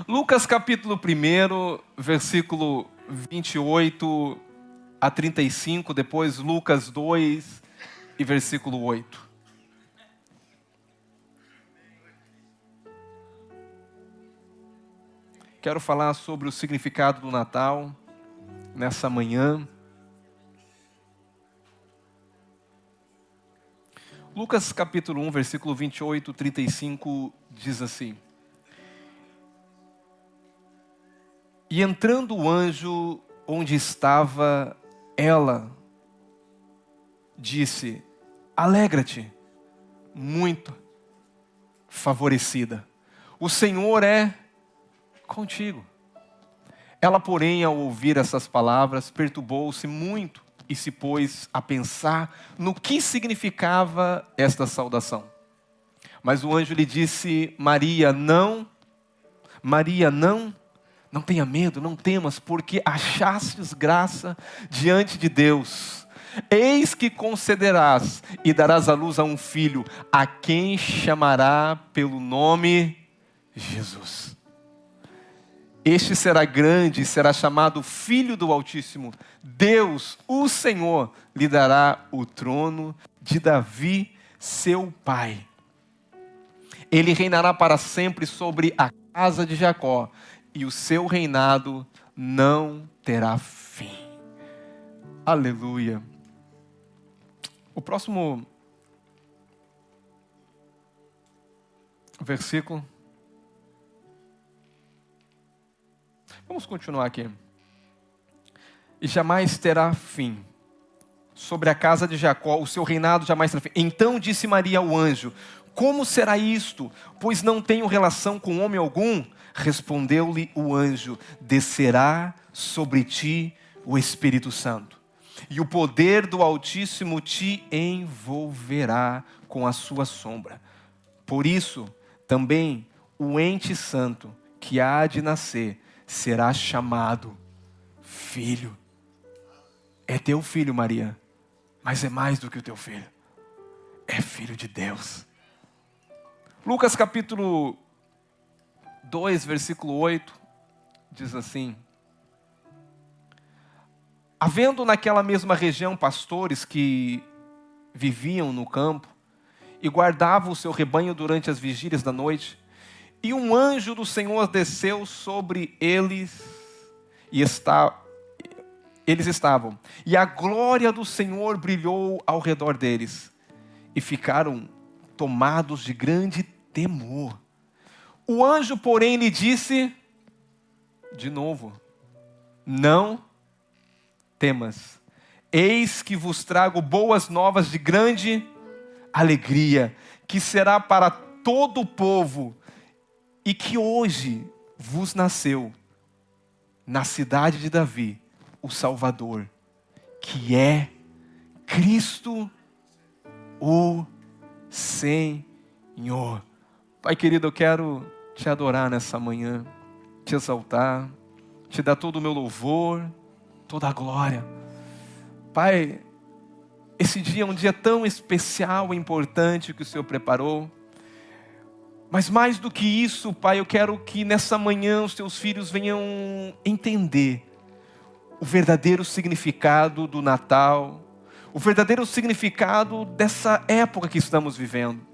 Lucas capítulo 1, versículo 28 a 35, depois Lucas 2 e versículo 8. Quero falar sobre o significado do Natal nessa manhã. Lucas capítulo 1, versículo 28, 35 diz assim: E entrando o anjo onde estava ela, disse: Alegra-te, muito favorecida, o Senhor é contigo. Ela, porém, ao ouvir essas palavras, perturbou-se muito e se pôs a pensar no que significava esta saudação. Mas o anjo lhe disse: Maria, não tenha medo, não temas, porque achastes graça diante de Deus. Eis que concederás e darás à luz a um filho, a quem chamará pelo nome Jesus. Este será grande e será chamado Filho do Altíssimo. Deus, o Senhor, lhe dará o trono de Davi, seu pai. Ele reinará para sempre sobre a casa de Jacó, e o seu reinado não terá fim. Aleluia. O próximo versículo. Vamos continuar aqui. E jamais terá fim. Sobre a casa de Jacó, o seu reinado jamais terá fim. Então disse Maria ao anjo: Como será isto? Pois não tenho relação com homem algum. Respondeu-lhe o anjo: Descerá sobre ti o Espírito Santo, e o poder do Altíssimo te envolverá com a sua sombra. Por isso, também o ente santo que há de nascer será chamado filho. É teu filho, Maria, mas é mais do que o teu filho. É filho de Deus. Lucas capítulo 2, versículo 8, diz assim: Havendo naquela mesma região pastores que viviam no campo e guardavam o seu rebanho durante as vigílias da noite, e um anjo do Senhor desceu sobre eles, eles estavam, e a glória do Senhor brilhou ao redor deles, e ficaram tomados de grande temor. O anjo, porém, lhe disse, de novo: Não temas, eis que vos trago boas novas de grande alegria, que será para todo o povo, e que hoje vos nasceu, na cidade de Davi, o Salvador, que é Cristo o Senhor. Pai querido, eu quero te adorar nessa manhã, te exaltar, te dar todo o meu louvor, toda a glória. Pai, esse dia é um dia tão especial e importante que o Senhor preparou. Mas mais do que isso, Pai, eu quero que nessa manhã os teus filhos venham entender o verdadeiro significado do Natal, o verdadeiro significado dessa época que estamos vivendo.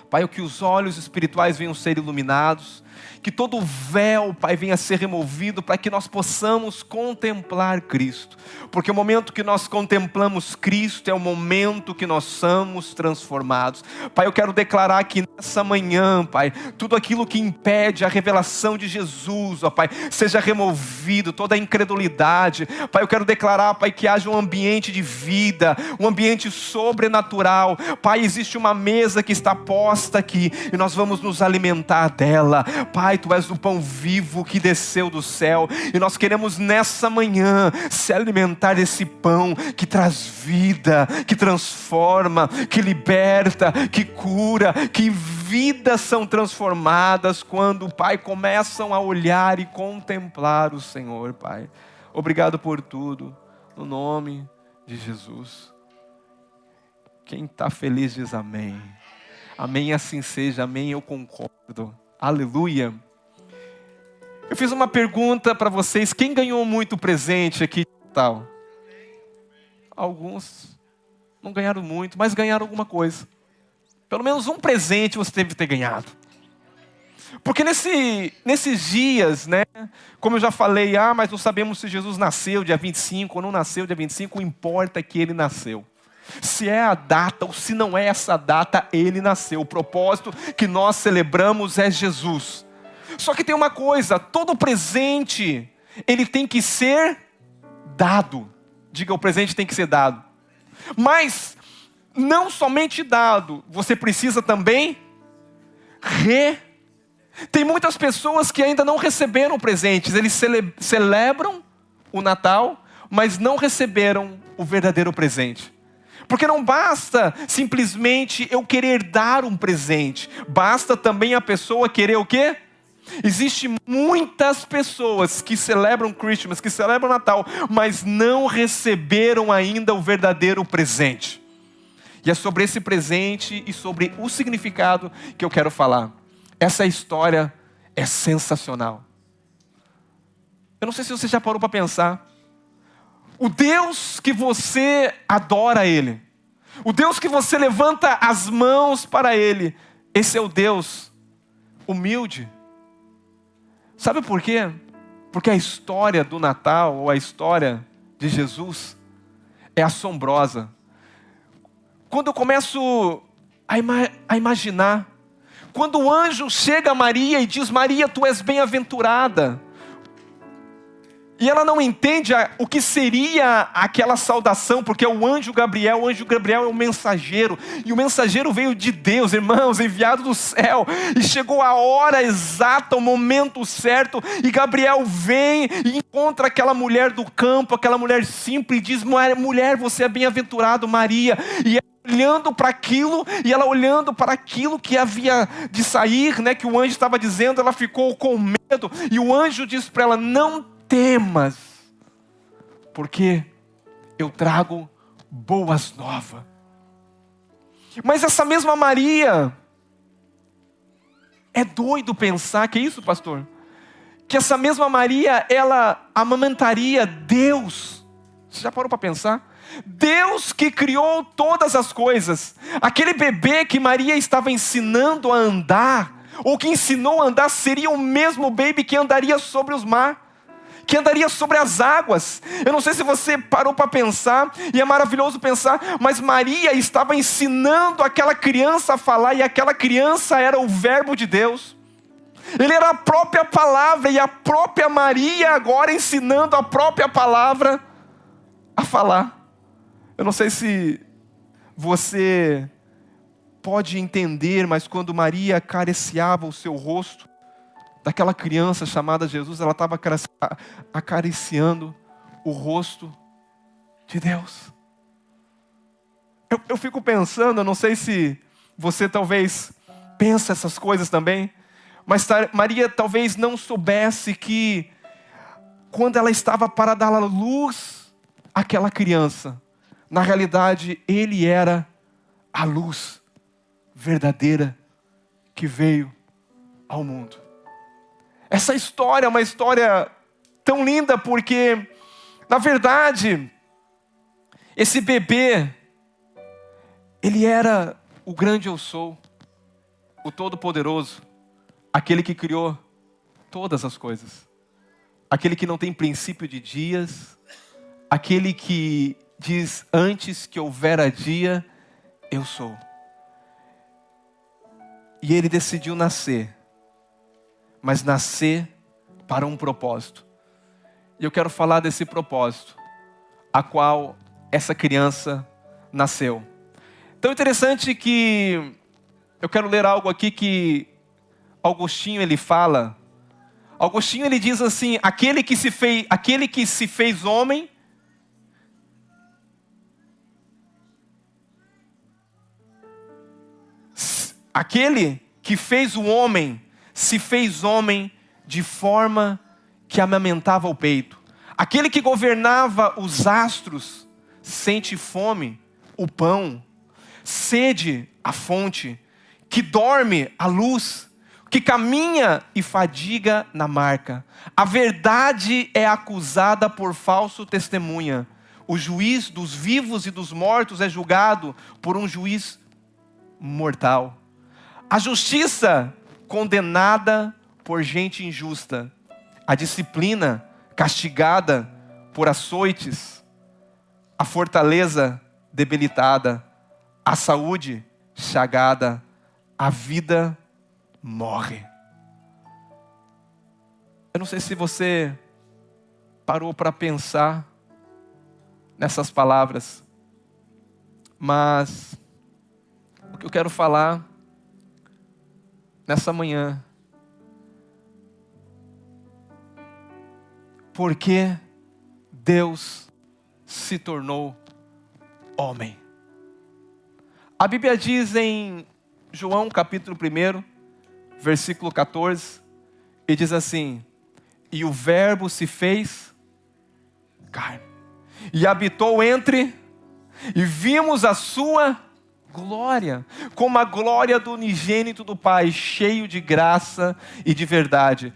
Pai, que os olhos espirituais venham ser iluminados, que todo o véu, Pai, venha a ser removido para que nós possamos contemplar Cristo. Porque o momento que nós contemplamos Cristo é o momento que nós somos transformados. Pai, eu quero declarar que nessa manhã, Pai, tudo aquilo que impede a revelação de Jesus, ó Pai, seja removido, toda a incredulidade. Pai, eu quero declarar, Pai, que haja um ambiente de vida, um ambiente sobrenatural. Pai, existe uma mesa que está posta aqui e nós vamos nos alimentar dela. Pai, Tu és o pão vivo que desceu do céu e nós queremos nessa manhã se alimentar desse pão que traz vida, que transforma, que liberta, que cura, que vidas são transformadas quando, Pai, começam a olhar e contemplar o Senhor, Pai. Obrigado por tudo, no nome de Jesus. Quem está feliz diz amém. Amém, assim seja, amém, eu concordo. Aleluia. Eu fiz uma pergunta para vocês: quem ganhou muito presente aqui de Natal? Alguns não ganharam muito, mas ganharam alguma coisa. Pelo menos um presente você deve ter ganhado. Porque nesses dias, né, como eu já falei, mas não sabemos se Jesus nasceu dia 25 ou não nasceu dia 25, o importa é que ele nasceu. Se é a data ou se não é essa data, ele nasceu. O propósito que nós celebramos é Jesus. Só que tem uma coisa: todo presente, ele tem que ser dado. Diga, o presente tem que ser dado. Mas, não somente dado, você precisa também Tem muitas pessoas que ainda não receberam presentes. Eles celebram o Natal, mas não receberam o verdadeiro presente. Porque não basta simplesmente eu querer dar um presente. Basta também a pessoa querer o quê? Existem muitas pessoas que celebram Christmas, que celebram Natal, mas não receberam ainda o verdadeiro presente. E é sobre esse presente e sobre o significado que eu quero falar. Essa história é sensacional. Eu não sei se você já parou para pensar. O Deus que você adora Ele, o Deus que você levanta as mãos para Ele, esse é o Deus humilde. Sabe por quê? Porque a história do Natal, ou a história de Jesus, é assombrosa. Quando eu começo a imaginar, quando o anjo chega a Maria e diz: Maria, tu és bem-aventurada. E ela não entende o que seria aquela saudação, porque é o anjo Gabriel é o mensageiro. E o mensageiro veio de Deus, irmãos, enviado do céu. E chegou a hora exata, o momento certo. E Gabriel vem e encontra aquela mulher do campo, aquela mulher simples, e diz: mulher, você é bem-aventurado, Maria. E olhando para aquilo, e ela olhando para aquilo que havia de sair, né, que o anjo estava dizendo, ela ficou com medo. E o anjo disse para ela: não temas, porque eu trago boas novas. Mas essa mesma Maria, é doido pensar, que isso, pastor? Que essa mesma Maria, ela amamentaria Deus. Você já parou para pensar? Deus que criou todas as coisas, aquele bebê que Maria estava ensinando a andar, ou que ensinou a andar, seria o mesmo baby que andaria sobre os mares, que andaria sobre as águas. Eu não sei se você parou para pensar, e é maravilhoso pensar, mas Maria estava ensinando aquela criança a falar, e aquela criança era o verbo de Deus. Ele era a própria palavra, e a própria Maria agora ensinando a própria palavra a falar. Eu não sei se você pode entender, mas quando Maria acariciava o seu rosto daquela criança chamada Jesus, ela estava acariciando o rosto de Deus. Eu fico pensando, eu não sei se você talvez pensa essas coisas também, mas Maria talvez não soubesse que quando ela estava para dar à luz àquela criança, na realidade ele era a luz verdadeira que veio ao mundo. Essa história é uma história tão linda porque, na verdade, esse bebê, ele era o grande eu sou, o Todo-Poderoso, aquele que criou todas as coisas, aquele que não tem princípio de dias, aquele que diz: antes que houvera dia, eu sou. E ele decidiu nascer, mas nascer para um propósito. E eu quero falar desse propósito, a qual essa criança nasceu. Então é interessante que eu quero ler algo aqui que Agostinho ele fala. Agostinho ele diz assim: aquele que se fez homem, aquele que fez o homem, se fez homem de forma que amamentava o peito. Aquele que governava os astros, sente fome, o pão, sede, a fonte, que dorme, a luz, que caminha e fadiga na marca. A verdade é acusada por falso testemunha. O juiz dos vivos e dos mortos é julgado por um juiz mortal. A justiça condenada por gente injusta. A disciplina castigada por açoites. A fortaleza debilitada. A saúde chagada. A vida morre. Eu não sei se você parou para pensar nessas palavras, mas o que eu quero falar nessa manhã, porque Deus se tornou homem. A Bíblia diz em João capítulo 1, versículo 14, e diz assim: e o verbo se fez carne, e habitou entre, e vimos a sua glória, como a glória do unigênito do Pai, cheio de graça e de verdade.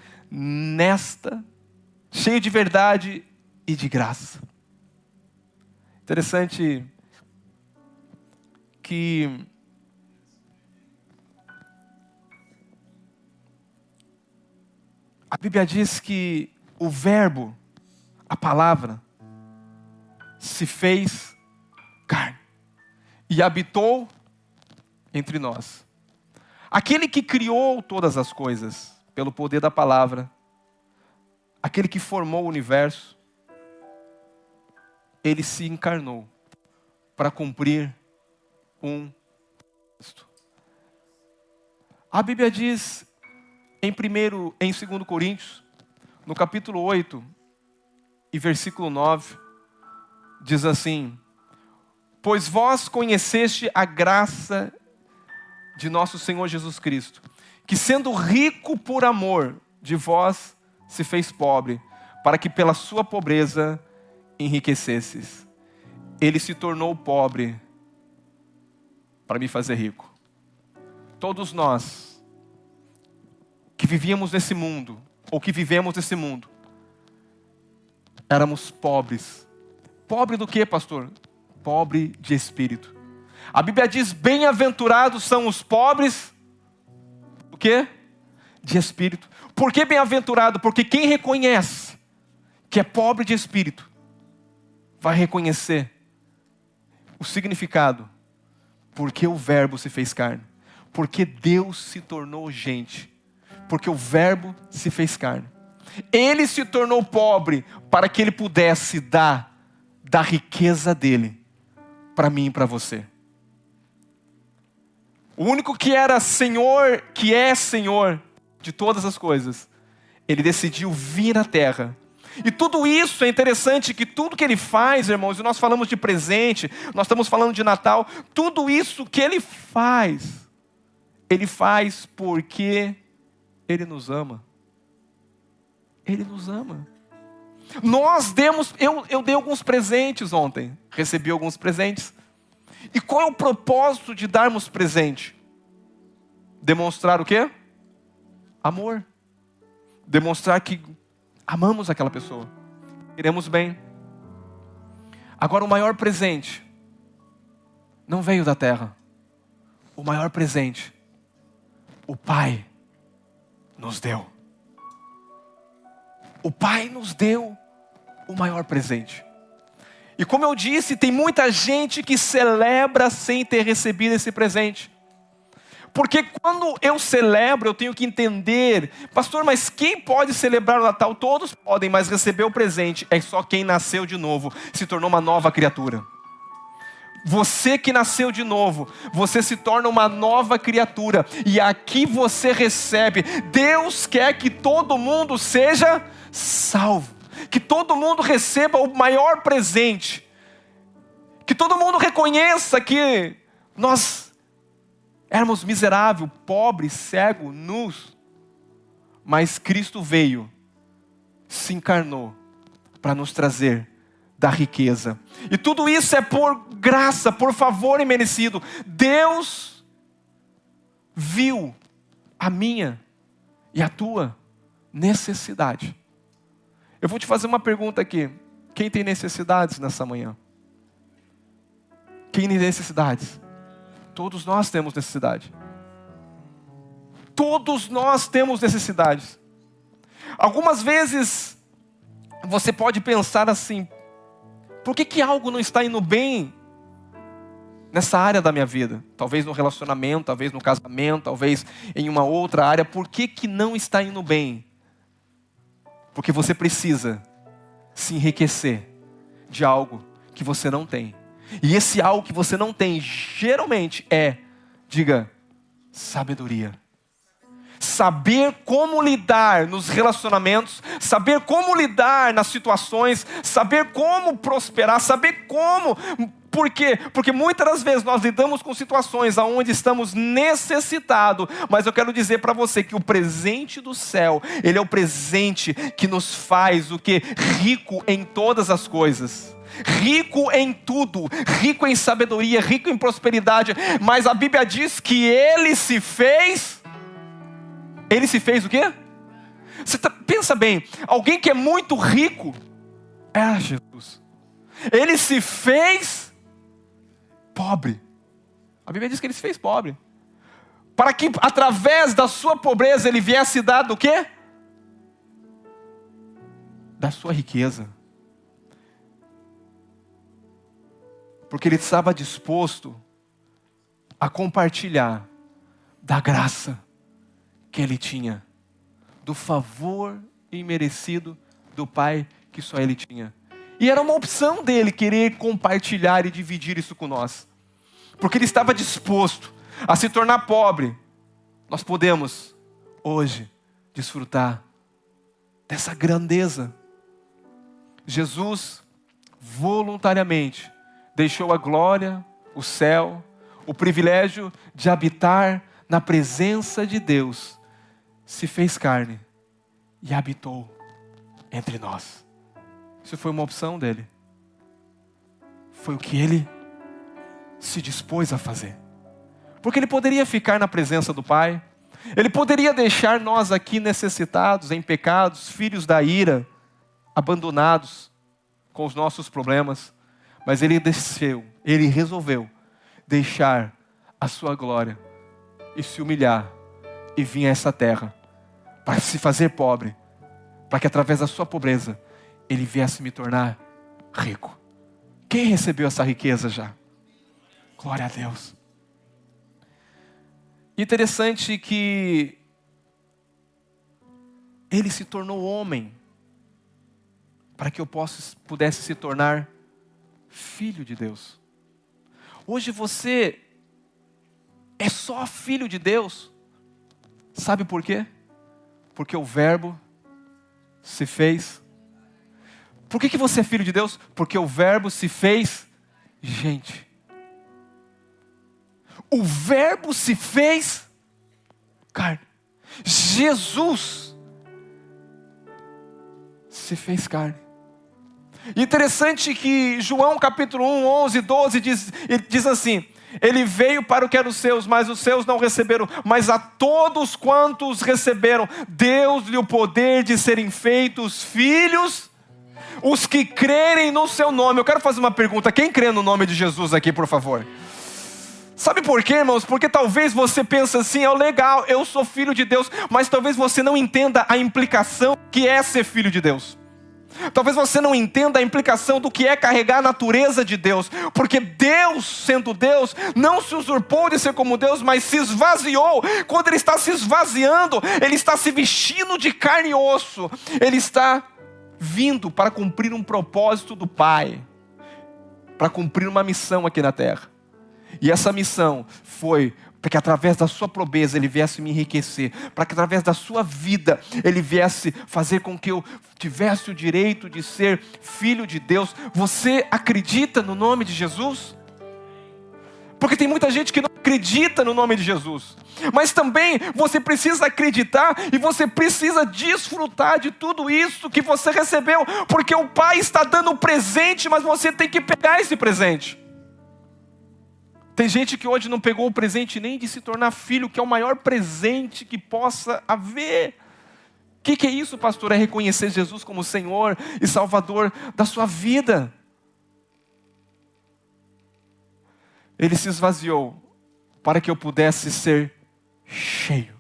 Cheio de verdade e de graça. Interessante que a Bíblia diz que o verbo, a palavra, se fez carne e habitou entre nós. Aquele que criou todas as coisas pelo poder da palavra, aquele que formou o universo, ele se encarnou para cumprir um propósito. A Bíblia diz em 2 Coríntios, no capítulo 8 e versículo 9, diz assim: pois vós conheceste a graça de nosso Senhor Jesus Cristo, que sendo rico por amor de vós, se fez pobre, para que pela sua pobreza enriquecesses. Ele se tornou pobre para me fazer rico. Todos nós que vivíamos nesse mundo, ou que vivemos nesse mundo, éramos pobres. Pobre do que, pastor? Pobre de espírito. A Bíblia diz: bem-aventurados são os pobres, o quê? De espírito. Por que bem-aventurado? Porque quem reconhece que é pobre de espírito, vai reconhecer o significado. Porque o verbo se fez carne. Porque Deus se tornou gente. Porque o verbo se fez carne. Ele se tornou pobre para que ele pudesse dar da riqueza dele para mim e para você. O único que era Senhor, que é Senhor de todas as coisas, ele decidiu vir à terra. E tudo isso é interessante, que tudo que ele faz, irmãos, e nós falamos de presente, nós estamos falando de Natal, tudo isso que ele faz porque ele nos ama. Ele nos ama. Eu dei alguns presentes ontem, recebi alguns presentes. E qual é o propósito de darmos presente? Demonstrar o quê? Amor. Demonstrar que amamos aquela pessoa, queremos bem. Agora, o maior presente não veio da terra. O maior presente, o Pai nos deu. O Pai nos deu o maior presente. E como eu disse, tem muita gente que celebra sem ter recebido esse presente. Porque quando eu celebro, eu tenho que entender: pastor, mas quem pode celebrar o Natal? Todos podem, mas receber o presente é só quem nasceu de novo, se tornou uma nova criatura. Você que nasceu de novo, você se torna uma nova criatura. E aqui você recebe. Deus quer que todo mundo seja salvo. Que todo mundo receba o maior presente. Que todo mundo reconheça que nós éramos miseráveis, pobres, cegos, nus. Mas Cristo veio, se encarnou para nos trazer da riqueza. E tudo isso é por graça, por favor imerecido. Deus viu a minha e a tua necessidade. Eu vou te fazer uma pergunta aqui. Quem tem necessidades nessa manhã? Quem tem necessidades? Todos nós temos necessidade. Todos nós temos necessidades. Algumas vezes você pode pensar assim: por que algo não está indo bem nessa área da minha vida? Talvez no relacionamento, talvez no casamento, talvez em uma outra área. Por que não está indo bem? Porque você precisa se enriquecer de algo que você não tem. E esse algo que você não tem, geralmente diga, sabedoria. Saber como lidar nos relacionamentos, saber como lidar nas situações, saber como prosperar, saber como. Por quê? Porque muitas das vezes nós lidamos com situações onde estamos necessitados, mas eu quero dizer para você que o presente do céu, ele é o presente que nos faz o quê? Rico em todas as coisas. Rico em tudo, rico em sabedoria, rico em prosperidade, mas a Bíblia diz que ele se fez o quê? Pensa bem, alguém que é muito rico, Jesus. Ele se fez pobre. A Bíblia diz que ele se fez pobre, para que através da sua pobreza ele viesse dar do quê? Da sua riqueza. Porque ele estava disposto a compartilhar da graça que ele tinha, do favor imerecido do Pai que só ele tinha. E era uma opção dele querer compartilhar e dividir isso com nós. Porque ele estava disposto a se tornar pobre. Nós podemos hoje desfrutar dessa grandeza. Jesus voluntariamente deixou a glória, o céu, o privilégio de habitar na presença de Deus, se fez carne e habitou entre nós. Isso foi uma opção dele. Foi o que ele se dispôs a fazer. Porque ele poderia ficar na presença do Pai, ele poderia deixar nós aqui necessitados, em pecados, filhos da ira, abandonados com os nossos problemas, mas ele resolveu deixar a sua glória e se humilhar e vir a essa terra para se fazer pobre, para que através da sua pobreza ele viesse me tornar rico. Quem recebeu essa riqueza já? Glória a Deus. Interessante que ele se tornou homem para que eu pudesse se tornar filho de Deus. Hoje você é só filho de Deus. Sabe por quê? Porque o Verbo se fez. Por que você é filho de Deus? Porque o Verbo se fez gente. O Verbo se fez carne. Jesus se fez carne. Interessante que João capítulo 1, 11, 12 diz assim: ele veio para o que eram os seus, mas os seus não receberam. Mas a todos quantos receberam, deu-lhe o poder de serem feitos filhos, os que crerem no seu nome. Eu quero fazer uma pergunta: quem crê no nome de Jesus aqui, por favor? Sabe por quê, irmãos? Porque talvez você pense assim: legal, eu sou filho de Deus, mas talvez você não entenda a implicação que é ser filho de Deus. Talvez você não entenda a implicação do que é carregar a natureza de Deus, porque Deus, sendo Deus, não se usurpou de ser como Deus, mas se esvaziou. Quando Ele está se esvaziando, Ele está se vestindo de carne e osso. Ele está vindo para cumprir um propósito do Pai, para cumprir uma missão aqui na terra. E essa missão foi para que através da sua pobreza Ele viesse me enriquecer, para que através da sua vida Ele viesse fazer com que eu tivesse o direito de ser filho de Deus. Você acredita no nome de Jesus? Porque tem muita gente que não acredita no nome de Jesus. Mas também você precisa acreditar e você precisa desfrutar de tudo isso que você recebeu, porque o Pai está dando um presente, mas você tem que pegar esse presente. Tem gente que hoje não pegou o presente nem de se tornar filho, que é o maior presente que possa haver. que é isso, pastor? É reconhecer Jesus como Senhor e Salvador da sua vida. Ele se esvaziou para que eu pudesse ser cheio.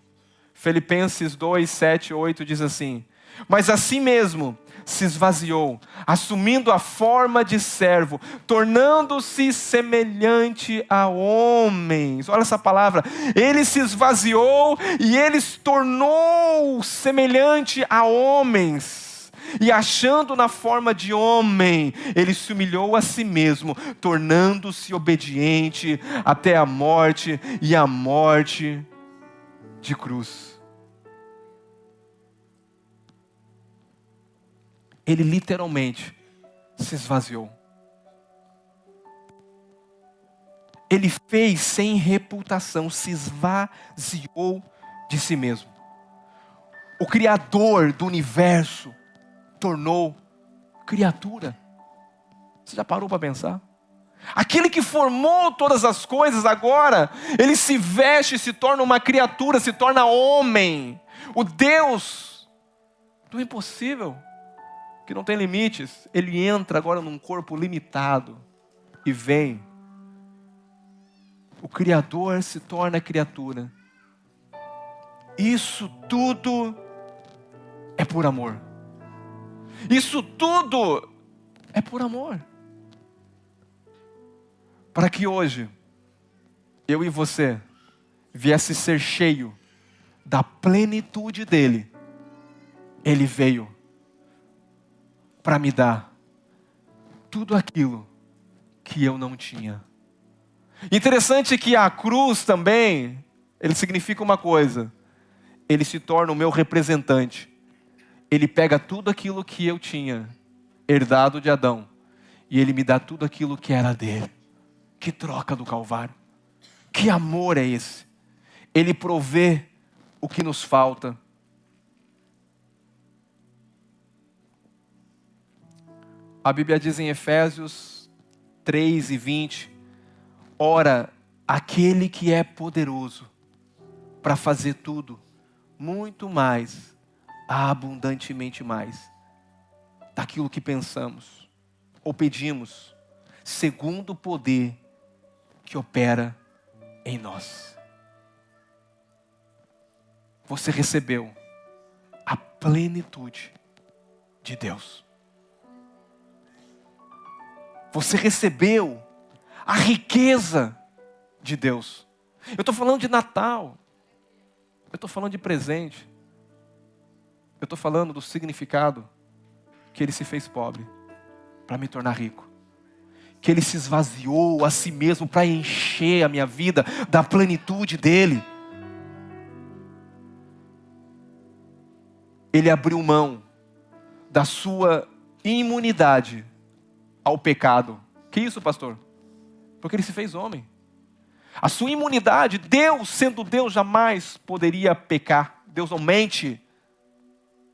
Filipenses 2, 7, 8 diz assim: mas assim mesmo se esvaziou, assumindo a forma de servo, tornando-se semelhante a homens. Olha essa palavra, ele se esvaziou e ele se tornou semelhante a homens. E achando na forma de homem, ele se humilhou a si mesmo, tornando-se obediente até a morte, e a morte de cruz. Ele literalmente se esvaziou. Ele fez sem reputação, se esvaziou de si mesmo. O Criador do universo tornou criatura. Você já parou para pensar? Aquele que formou todas as coisas agora, ele se veste, se torna uma criatura, se torna homem. O Deus do impossível, que não tem limites, ele entra agora num corpo limitado e vem. O Criador se torna criatura. Isso tudo é por amor. Isso tudo é por amor. Para que hoje, eu e você, viesse ser cheio da plenitude dele, ele veio para me dar tudo aquilo que eu não tinha. Interessante que a cruz também, ele significa uma coisa. Ele se torna o meu representante. Ele pega tudo aquilo que eu tinha herdado de Adão e ele me dá tudo aquilo que era dele. Que troca do Calvário. Que amor é esse? Ele provê o que nos falta. A Bíblia diz em Efésios 3 e 20: ora, aquele que é poderoso para fazer tudo, muito mais, abundantemente mais, daquilo que pensamos ou pedimos, segundo o poder que opera em nós. Você recebeu a plenitude de Deus. Você recebeu a riqueza de Deus. Eu estou falando de Natal. Eu estou falando de presente. Eu estou falando do significado que Ele se fez pobre para me tornar rico. Que Ele se esvaziou a si mesmo para encher a minha vida da plenitude dEle. Ele abriu mão da sua imunidade ao pecado. Que isso, pastor? Porque Ele se fez homem. A sua imunidade, Deus sendo Deus jamais poderia pecar. Deus não mente.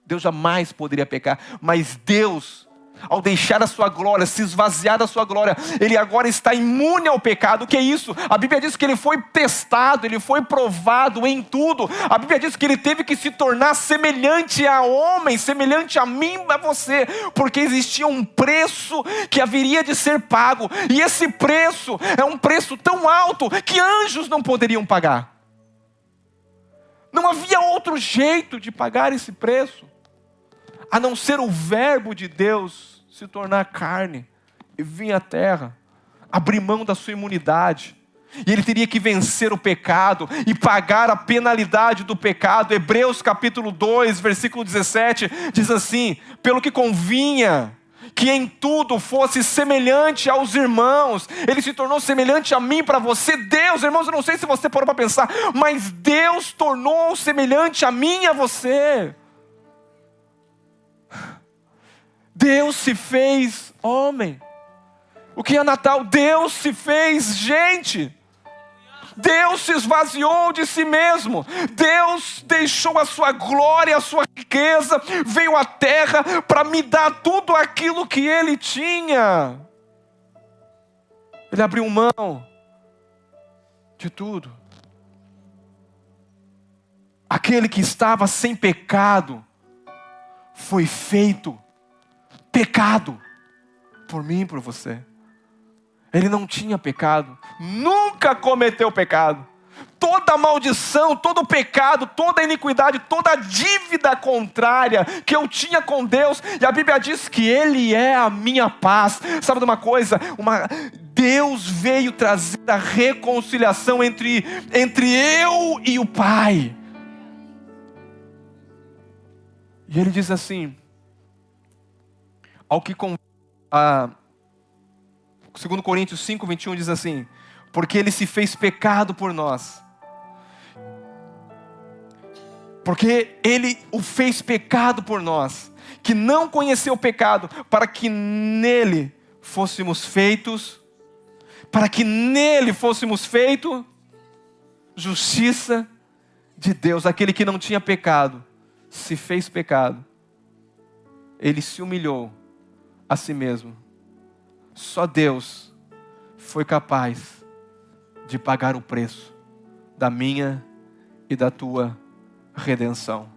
Deus jamais poderia pecar. Mas Deus, ao deixar a sua glória, se esvaziar da sua glória, Ele agora está imune ao pecado. O que é isso? A Bíblia diz que Ele foi testado, Ele foi provado em tudo. A Bíblia diz que Ele teve que se tornar semelhante a homem, semelhante a mim, a você, porque existia um preço que haveria de ser pago, e esse preço é um preço tão alto que anjos não poderiam pagar. Não havia outro jeito de pagar esse preço, a não ser o verbo de Deus se tornar carne e vir à terra, abrir mão da sua imunidade. E Ele teria que vencer o pecado e pagar a penalidade do pecado. Hebreus capítulo 2, versículo 17, diz assim: pelo que convinha que em tudo fosse semelhante aos irmãos. Ele se tornou semelhante a mim, para você. Deus, irmãos, eu não sei se você parou para pensar, mas Deus tornou semelhante a mim e a você. Deus se fez homem. O que é Natal? Deus se fez gente. Deus se esvaziou de si mesmo. Deus deixou a sua glória, a sua riqueza, veio à terra para me dar tudo aquilo que Ele tinha. Ele abriu mão de tudo. Aquele que estava sem pecado foi feito pecado por mim e por você. Ele não tinha pecado, nunca cometeu pecado. Toda maldição, todo pecado, toda iniquidade, toda dívida contrária que eu tinha com Deus, e a Bíblia diz que Ele é a minha paz. Sabe de uma coisa? Deus veio trazer a reconciliação entre eu e o Pai. E Ele diz assim, ao que 2 Coríntios 5, 21 diz assim, porque Ele se fez pecado por nós. Porque Ele o fez pecado por nós, que não conheceu o pecado, para que nele fôssemos feitos justiça de Deus. Aquele que não tinha pecado, se fez pecado. Ele se humilhou a si mesmo. Só Deus foi capaz de pagar o preço da minha e da tua redenção.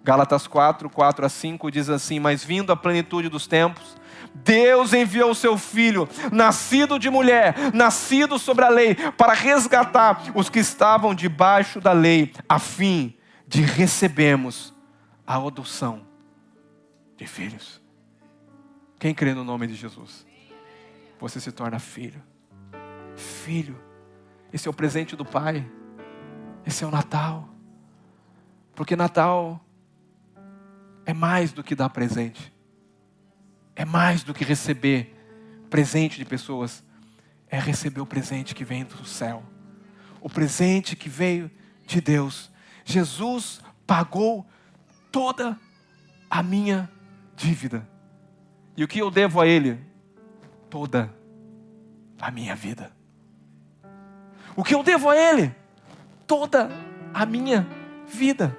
Gálatas 4, 4-5 diz assim, mas vindo a plenitude dos tempos, Deus enviou o seu Filho, nascido de mulher, nascido sobre a lei, para resgatar os que estavam debaixo da lei, a fim de recebermos a adoção de filhos. Quem crê no nome de Jesus? Você se torna filho. Filho. Esse é o presente do Pai. Esse é o Natal. Porque Natal é mais do que dar presente. É mais do que receber presente de pessoas. É receber o presente que vem do céu. O presente que veio de Deus. Jesus pagou toda a minha dívida. E o que eu devo a Ele? Toda a minha vida. O que eu devo a Ele? Toda a minha vida.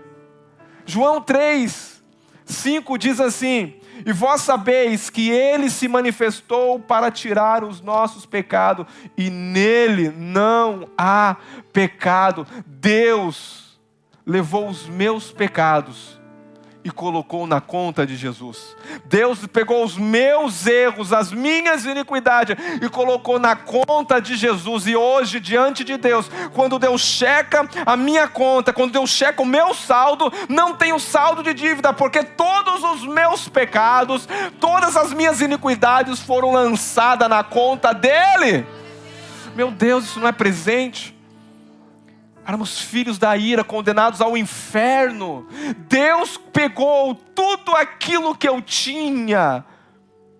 João 3, 5 diz assim, e vós sabeis que Ele se manifestou para tirar os nossos pecados, e nele não há pecado. Deus levou os meus pecados e colocou na conta de Jesus. Deus pegou os meus erros, as minhas iniquidades e colocou na conta de Jesus. E hoje, diante de Deus, quando Deus checa a minha conta, quando Deus checa o meu saldo, não tenho saldo de dívida, porque todos os meus pecados, todas as minhas iniquidades foram lançadas na conta dEle. Meu Deus, isso não é presente? Éramos filhos da ira, condenados ao inferno. Deus pegou tudo aquilo que eu tinha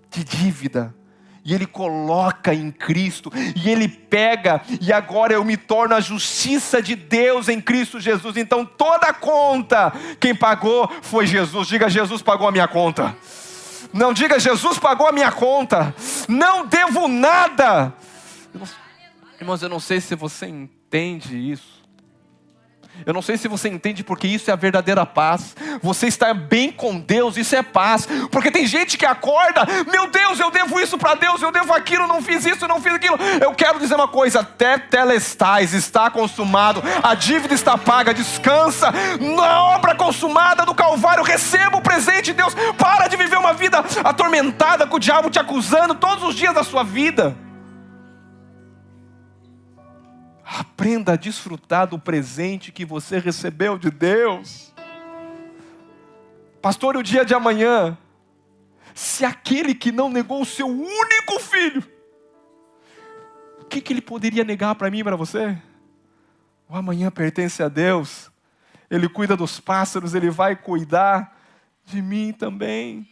de dívida, e Ele coloca em Cristo, e Ele pega, e agora eu me torno a justiça de Deus em Cristo Jesus. Então toda a conta, quem pagou foi Jesus. Diga, Jesus pagou a minha conta. Não, diga, Jesus pagou a minha conta. Não devo nada. Irmãos, eu não sei se você entende isso. Eu não sei se você entende, porque isso é a verdadeira paz. Você está bem com Deus, isso é paz. Porque tem gente que acorda, meu Deus, eu devo isso para Deus, eu devo aquilo, não fiz isso, não fiz aquilo. Eu quero dizer uma coisa, tetelestais, está consumado, a dívida está paga, descansa na obra consumada do Calvário, receba o presente de Deus. Para de viver uma vida atormentada com o diabo te acusando todos os dias da sua vida. Aprenda a desfrutar do presente que você recebeu de Deus. Pastor, o dia de amanhã, se aquele que não negou o seu único filho, o que Ele poderia negar para mim e para você? O amanhã pertence a Deus. Ele cuida dos pássaros, Ele vai cuidar de mim também.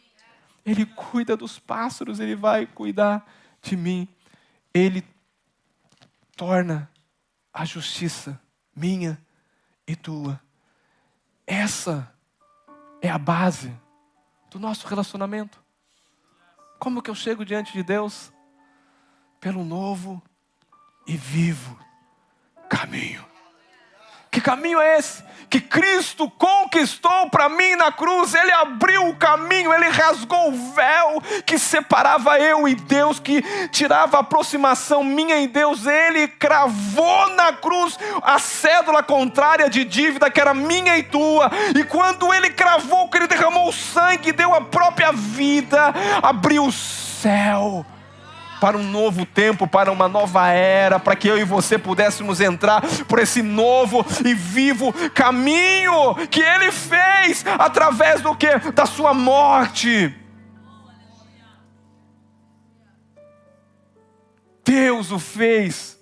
Ele cuida dos pássaros, Ele vai cuidar de mim. Ele torna a justiça minha e tua. Essa é a base do nosso relacionamento. Como que eu chego diante de Deus? Pelo novo e vivo caminho. O que caminho é esse? Que Cristo conquistou para mim na cruz. Ele abriu o caminho, Ele rasgou o véu que separava eu e Deus, que tirava a aproximação minha e Deus. Ele cravou na cruz a cédula contrária de dívida que era minha e tua. E quando Ele cravou, que Ele derramou o sangue, deu a própria vida, abriu o céu para um novo tempo, para uma nova era, para que eu e você pudéssemos entrar por esse novo e vivo caminho que Ele fez através do quê? Da sua morte. Deus o fez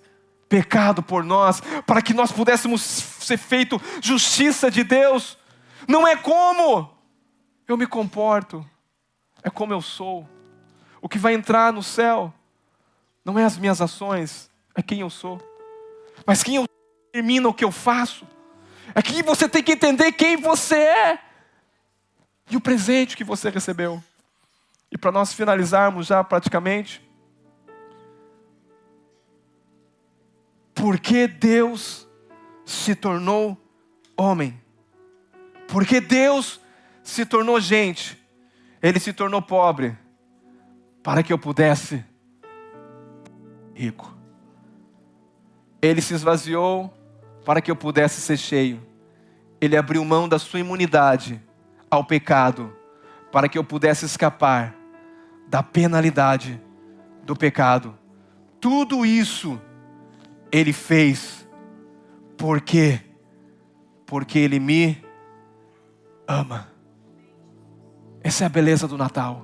pecado por nós, para que nós pudéssemos ser feito justiça de Deus. Não é como eu me comporto, é como eu sou. O que vai entrar no céu não é as minhas ações, é quem eu sou. Mas quem eu sou determina o que eu faço. Aqui você tem que entender quem você é e o presente que você recebeu. E para nós finalizarmos já praticamente, por que Deus se tornou homem? Por que Deus se tornou gente? Ele se tornou pobre para que eu pudesse rico. Ele se esvaziou para que eu pudesse ser cheio. Ele abriu mão da sua imunidade ao pecado para que eu pudesse escapar da penalidade do pecado. Tudo isso Ele fez. Por quê? Porque Ele me ama. Essa é a beleza do Natal.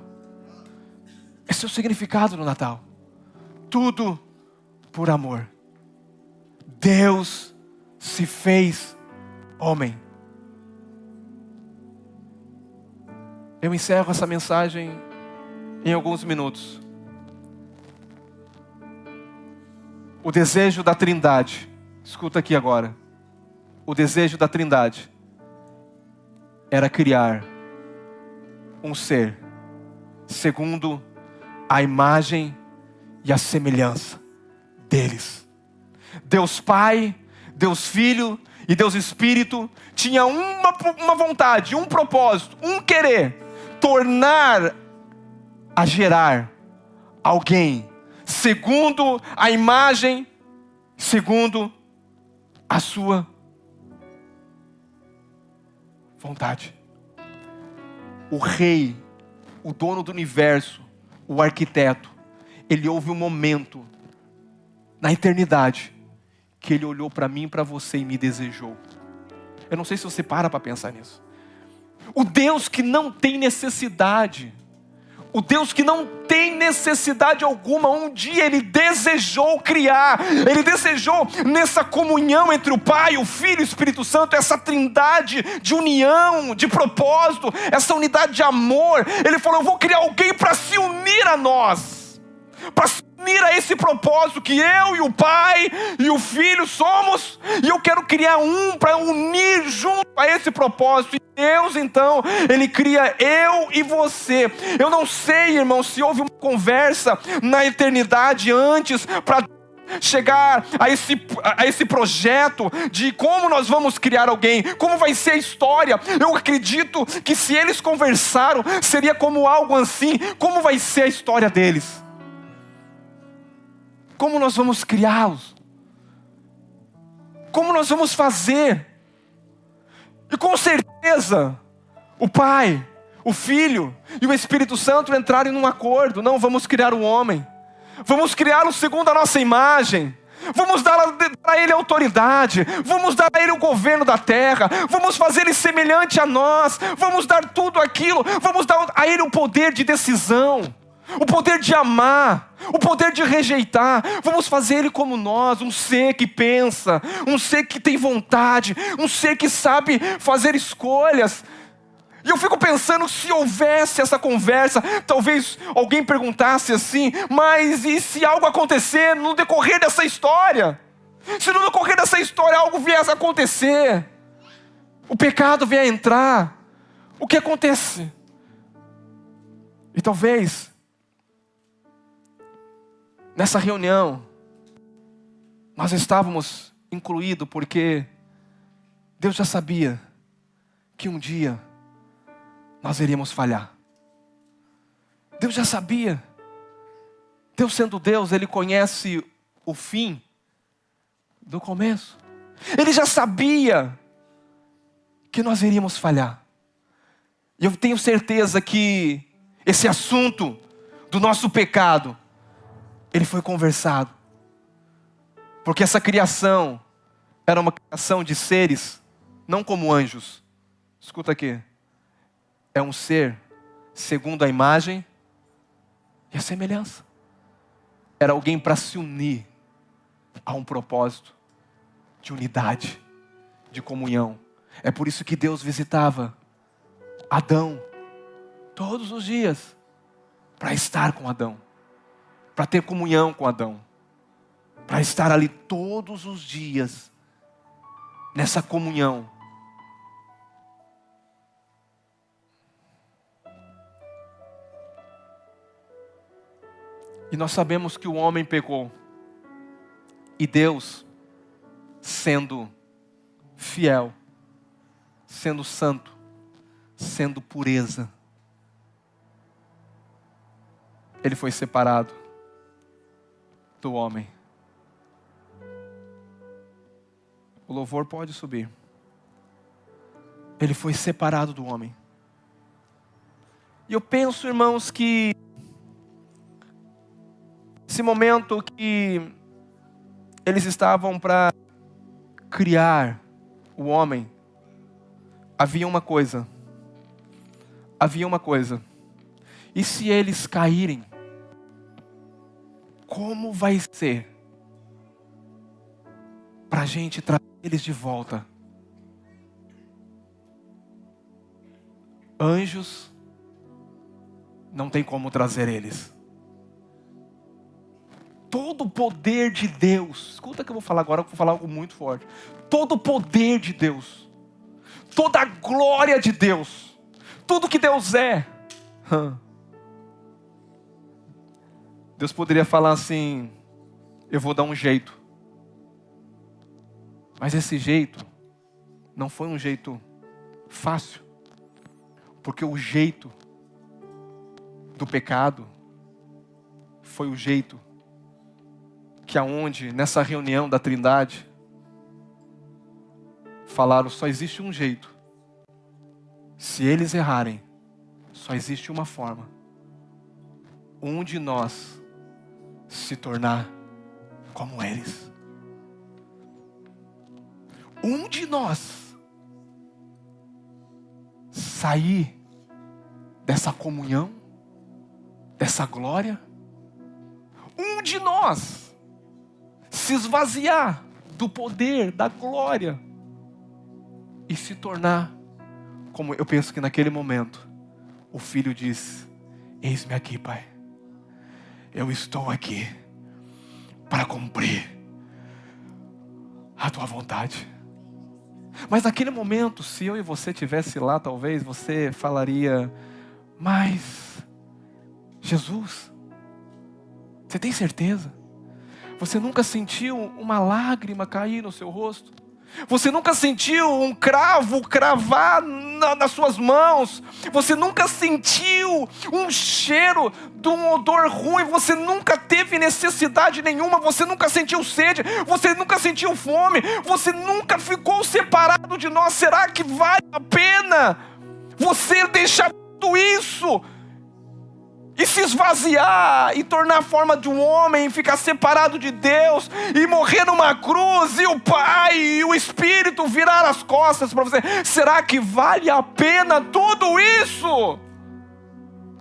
Esse é o significado do Natal. Tudo por amor. Deus se fez homem. Eu encerro essa mensagem em alguns minutos. O desejo da Trindade, escuta aqui agora. O desejo da Trindade era criar um ser segundo a imagem e a semelhança deles. Deus Pai, Deus Filho e Deus Espírito tinha uma vontade, um propósito, um querer: tornar a gerar alguém segundo a imagem, segundo a sua vontade. O rei, o dono do universo, o arquiteto, ele houve um momento na eternidade que ele olhou para mim e para você e me desejou. Eu não sei se você para pensar nisso. O Deus que não tem necessidade, o Deus que não tem necessidade alguma, um dia Ele desejou criar, Ele desejou nessa comunhão entre o Pai, o Filho e o Espírito Santo, essa trindade de união, de propósito, essa unidade de amor. Ele falou: eu vou criar alguém para se unir a nós, para se unir a esse propósito que eu e o Pai e o Filho somos, e eu quero criar um para unir junto a esse propósito. E Deus então, Ele cria eu e você. Eu não sei, irmão, se houve uma conversa na eternidade antes para chegar a esse projeto de como nós vamos criar alguém, como vai ser a história. Eu acredito que se eles conversaram, seria como algo assim: como vai ser a história deles? Como nós vamos criá-los? Como nós vamos fazer? E com certeza, o Pai, o Filho e o Espírito Santo entraram em um acordo. Não, vamos criar um homem. Vamos criá-lo segundo a nossa imagem. Vamos dar a Ele autoridade. Vamos dar a Ele o governo da terra. Vamos fazer Ele semelhante a nós. Vamos dar tudo aquilo. Vamos dar a Ele o poder de decisão, o poder de amar, o poder de rejeitar. Vamos fazer Ele como nós, um ser que pensa, um ser que tem vontade, um ser que sabe fazer escolhas. E eu fico pensando, se houvesse essa conversa, talvez alguém perguntasse assim: mas e se algo acontecer no decorrer dessa história? Se no decorrer dessa história algo viesse a acontecer, o pecado vier a entrar, o que acontece? E talvez nessa reunião nós estávamos incluídos porque Deus já sabia que um dia nós iríamos falhar. Deus já sabia. Deus sendo Deus, Ele conhece o fim do começo. Ele já sabia que nós iríamos falhar. E eu tenho certeza que esse assunto do nosso pecado, ele foi conversado. Porque essa criação era uma criação de seres, não como anjos. Escuta aqui. É um ser segundo a imagem e a semelhança. Era alguém para se unir a um propósito de unidade, de comunhão. É por isso que Deus visitava Adão todos os dias, para estar com Adão, para ter comunhão com Adão, para estar ali todos os dias, nessa comunhão. E nós sabemos que o homem pecou, e Deus, sendo fiel, sendo santo, sendo pureza, Ele foi separado do homem. O louvor pode subir. Ele foi separado do homem. E eu penso, irmãos, que esse momento que eles estavam para criar o homem, havia uma coisa. E se eles caírem, como vai ser para a gente trazer eles de volta? Anjos, não tem como trazer eles. Todo o poder de Deus, escuta o que eu vou falar agora, eu vou falar algo muito forte. Todo o poder de Deus, toda a glória de Deus, tudo que Deus é. Deus poderia falar assim: eu vou dar um jeito. Mas esse jeito não foi um jeito fácil. Porque o jeito do pecado foi o jeito que aonde nessa reunião da Trindade falaram: só existe um jeito. Se eles errarem, só existe uma forma. Um de nós se tornar como eles. Um de nós sair dessa comunhão, dessa glória. Um de nós se esvaziar do poder, da glória e se tornar como eu penso que naquele momento o filho disse: eis-me aqui, Pai. Eu estou aqui para cumprir a tua vontade. Mas naquele momento, se eu e você estivesse lá, talvez você falaria: mas Jesus, você tem certeza? Você nunca sentiu uma lágrima cair no seu rosto? Você nunca sentiu um cravo cravar nas suas mãos? Você nunca sentiu um cheiro de um odor ruim? Você nunca teve necessidade nenhuma? Você nunca sentiu sede? Você nunca sentiu fome? Você nunca ficou separado de nós? Será que vale a pena você deixar tudo isso e se esvaziar, e tornar a forma de um homem, e ficar separado de Deus, e morrer numa cruz, e o Pai e o Espírito virar as costas para você? Será que vale a pena tudo isso?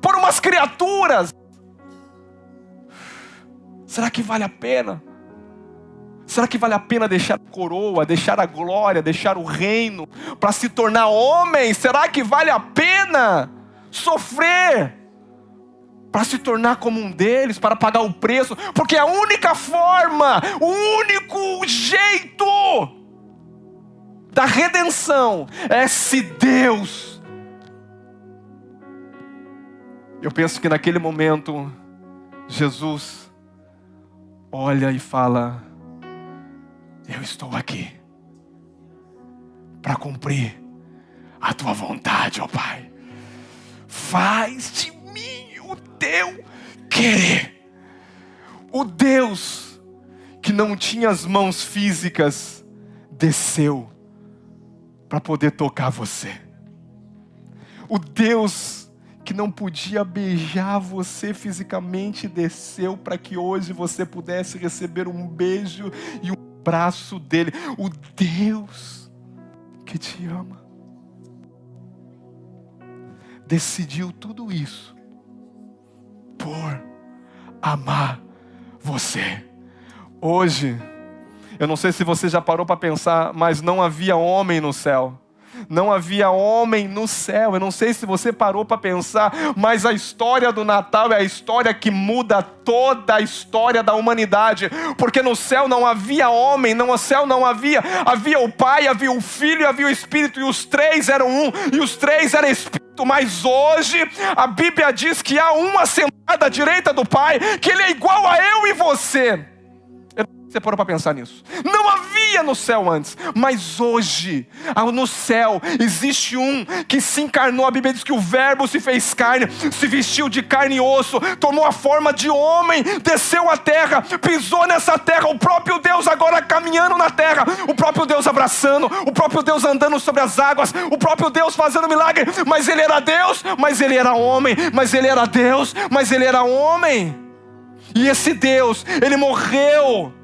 Por umas criaturas? Será que vale a pena? Será que vale a pena deixar a coroa, deixar a glória, deixar o reino, para se tornar homem? Será que vale a pena sofrer para se tornar como um deles, para pagar o preço? Porque a única forma, o único jeito da redenção é se Deus... Eu penso que naquele momento Jesus olha e fala: eu estou aqui para cumprir a tua vontade, ó Pai. Faz de mim o teu querer. O Deus que não tinha as mãos físicas desceu para poder tocar você. O Deus que não podia beijar você fisicamente desceu para que hoje você pudesse receber um beijo e um abraço dele. O Deus que te ama decidiu tudo isso por amar você. Hoje, eu não sei se você já parou para pensar, mas não havia homem no céu. Não havia homem no céu. Eu não sei se você parou para pensar, mas a história do Natal é a história que muda toda a história da humanidade. Porque no céu não havia homem, no céu não havia o Pai, havia o Filho e havia o Espírito, e os três eram um, e os três eram Espírito. Mas hoje a Bíblia diz que há um assentado à direita do Pai, que Ele é igual a eu e você. Você parou para pensar nisso? Não havia no céu antes, mas hoje, no céu, existe um que se encarnou. A Bíblia diz que o Verbo se fez carne, se vestiu de carne e osso, tomou a forma de homem, desceu à terra, pisou nessa terra, o próprio Deus agora caminhando na terra, o próprio Deus abraçando, o próprio Deus andando sobre as águas, o próprio Deus fazendo milagre. Mas Ele era Deus, mas Ele era homem, mas Ele era Deus, mas Ele era homem. E esse Deus, Ele morreu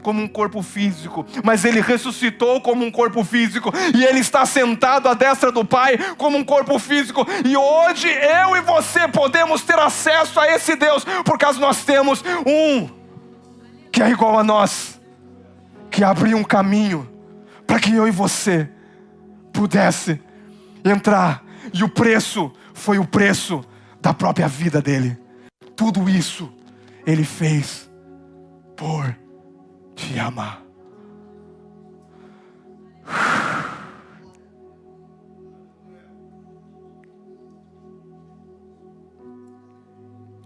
como um corpo físico, mas Ele ressuscitou como um corpo físico, e Ele está sentado à destra do Pai como um corpo físico. E hoje eu e você podemos ter acesso a esse Deus, por causa nós temos um que é igual a nós, que abriu um caminho para que eu e você pudesse entrar, e o preço foi o preço da própria vida dele. Tudo isso Ele fez por te amar.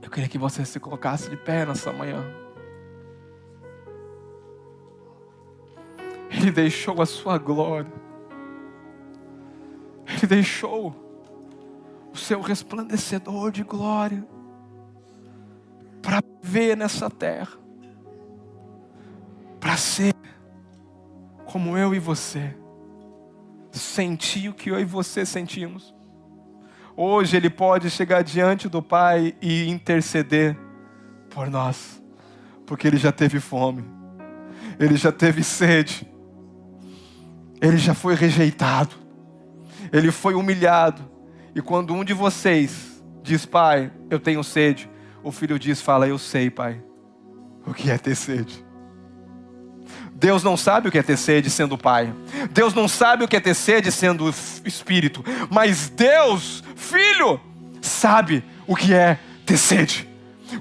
Eu queria que você se colocasse de pé nessa manhã. Ele deixou a sua glória. Ele deixou o seu resplandecedor de glória para viver nessa terra, para ser como eu e você, sentir o que eu e você sentimos. Hoje Ele pode chegar diante do Pai e interceder por nós, porque Ele já teve fome, Ele já teve sede, Ele já foi rejeitado, Ele foi humilhado. E quando um de vocês diz: Pai, eu tenho sede, o filho fala: eu sei, Pai, o que é ter sede. Deus não sabe o que é ter sede sendo Pai. Deus não sabe o que é ter sede sendo Espírito. Mas Deus, Filho, sabe o que é ter sede.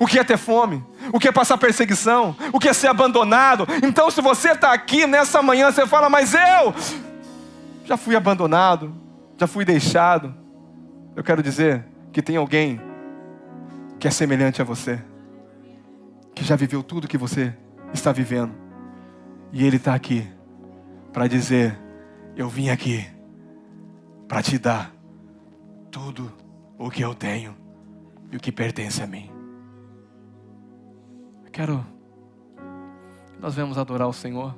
O que é ter fome. O que é passar perseguição. O que é ser abandonado. Então, se você está aqui nessa manhã, você fala: mas eu já fui abandonado, já fui deixado. Eu quero dizer que tem alguém que é semelhante a você, que já viveu tudo que você está vivendo. E Ele está aqui para dizer: eu vim aqui para te dar tudo o que eu tenho e o que pertence a mim. Eu quero que nós venhamos adorar o Senhor.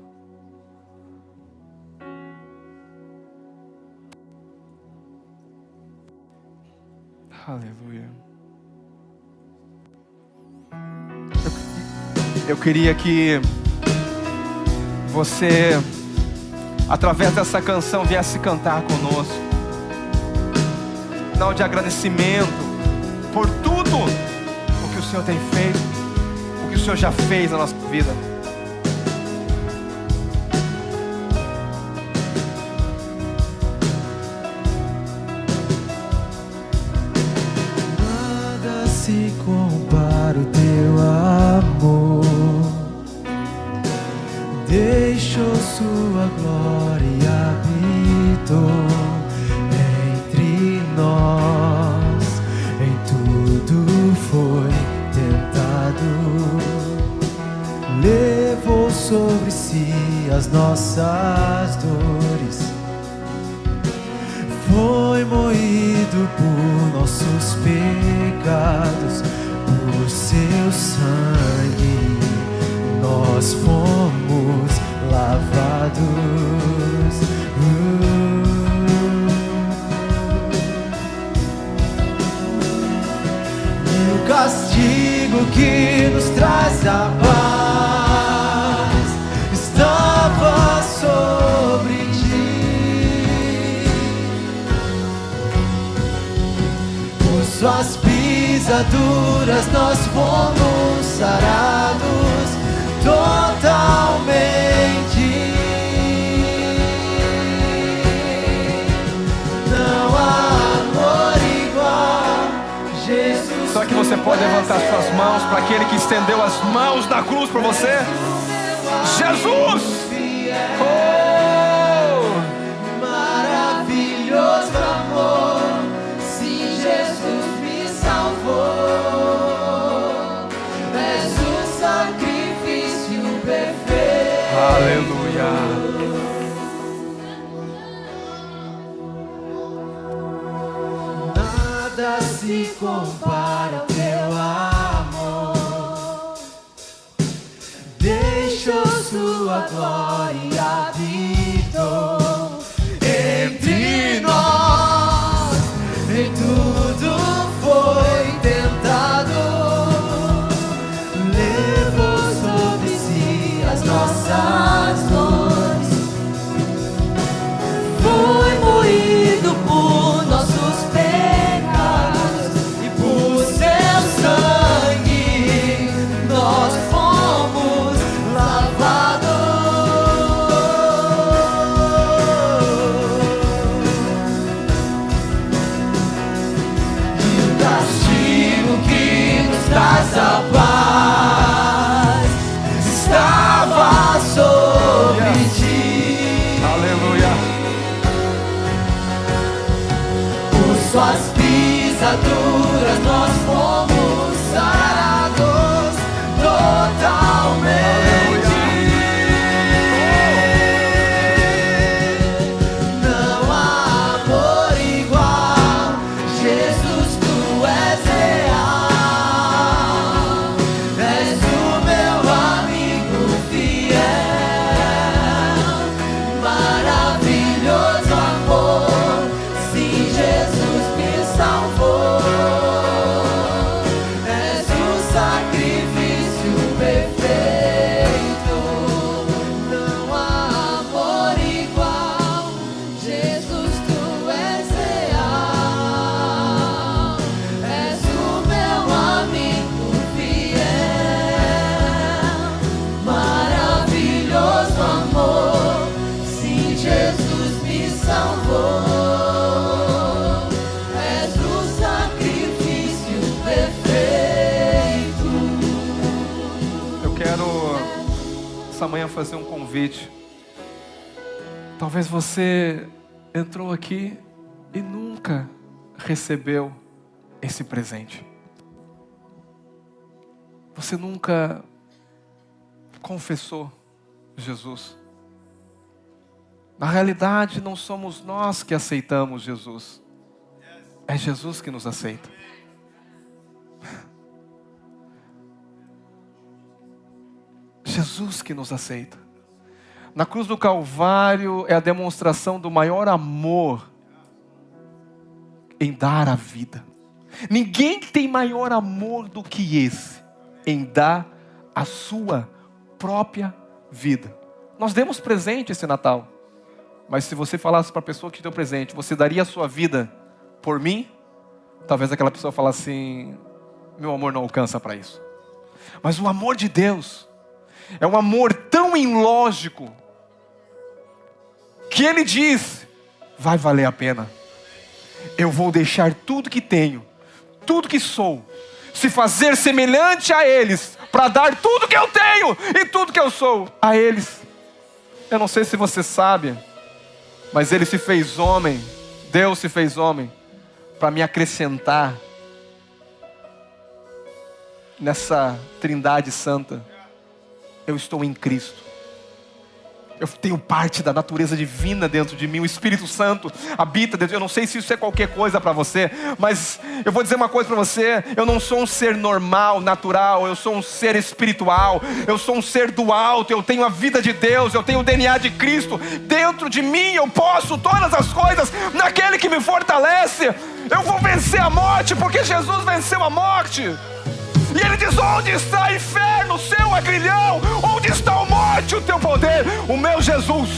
Aleluia. Eu queria que você, através dessa canção, viesse cantar conosco. Final de agradecimento por tudo o que o Senhor tem feito, o que o Senhor já fez na nossa vida. Nada se compara o teu amor. Deixou sua glória e habitou entre nós. Em tudo foi tentado, levou sobre si as nossas dores, o castigo que nos traz a paz estava sobre ti. Por suas pisaduras nós fomos sarados totalmente. Não há amor igual, Jesus. Só que você pode levantar suas mãos para aquele que estendeu as mãos na cruz para você. Jesus! Oh! Maravilhoso amor, sim, Jesus me salvou. És o sacrifício perfeito. Aleluia! Nada se compara ao teu amor. Deixou sua glória, habitou entre nós. Em tudo foi tentado, levou sobre si as nossas dores. Foi moído por nossos pecados e por seu sangue nós fomos lavados. E o castigo que nos traz a paz estava sobre ti. Aleluia! Por suas pisaduras nós fomos sarados totalmente. Não há amor igual, Jesus, tu és real. És o meu amigo fiel. Maravilhoso amor, sim, Jesus me salvou. És o sacrifício perfeito. Não há amor igual, Jesus, tu és real. És o meu amigo fiel. Maravilhoso amor, sim, Jesus me salvou. És o sacrifício perfeito. Eu quero essa manhã fazer um convite. Talvez você entrou aqui e nunca recebeu esse presente. Você nunca confessou Jesus. Na realidade, não somos nós que aceitamos Jesus. É Jesus que nos aceita. Jesus que nos aceita. Na cruz do Calvário é a demonstração do maior amor em dar a vida. Ninguém tem maior amor do que esse, em dar a sua própria vida. Nós demos presente esse Natal, mas se você falasse para a pessoa que te deu presente, você daria a sua vida por mim? Talvez aquela pessoa falasse assim: meu amor não alcança para isso. Mas o amor de Deus é um amor tão ilógico que Ele diz: vai valer a pena. Eu vou deixar tudo que tenho, tudo que sou, se fazer semelhante a eles, para dar tudo que eu tenho e tudo que eu sou a eles. Eu não sei se você sabe, mas Ele se fez homem, Deus se fez homem, para me acrescentar nessa trindade santa. Eu estou em Cristo. Eu tenho parte da natureza divina dentro de mim. O Espírito Santo habita dentro. Eu não sei se isso é qualquer coisa para você, mas eu vou dizer uma coisa para você. Eu não sou um ser normal, natural. Eu sou um ser espiritual. Eu sou um ser do alto. Eu tenho a vida de Deus. Eu tenho o DNA de Cristo. Dentro de mim eu posso todas as coisas naquele que me fortalece. Eu vou vencer a morte porque Jesus venceu a morte. E Ele diz: onde está, inferno, seu agrilhão? Onde está a morte, o teu poder? O meu Jesus,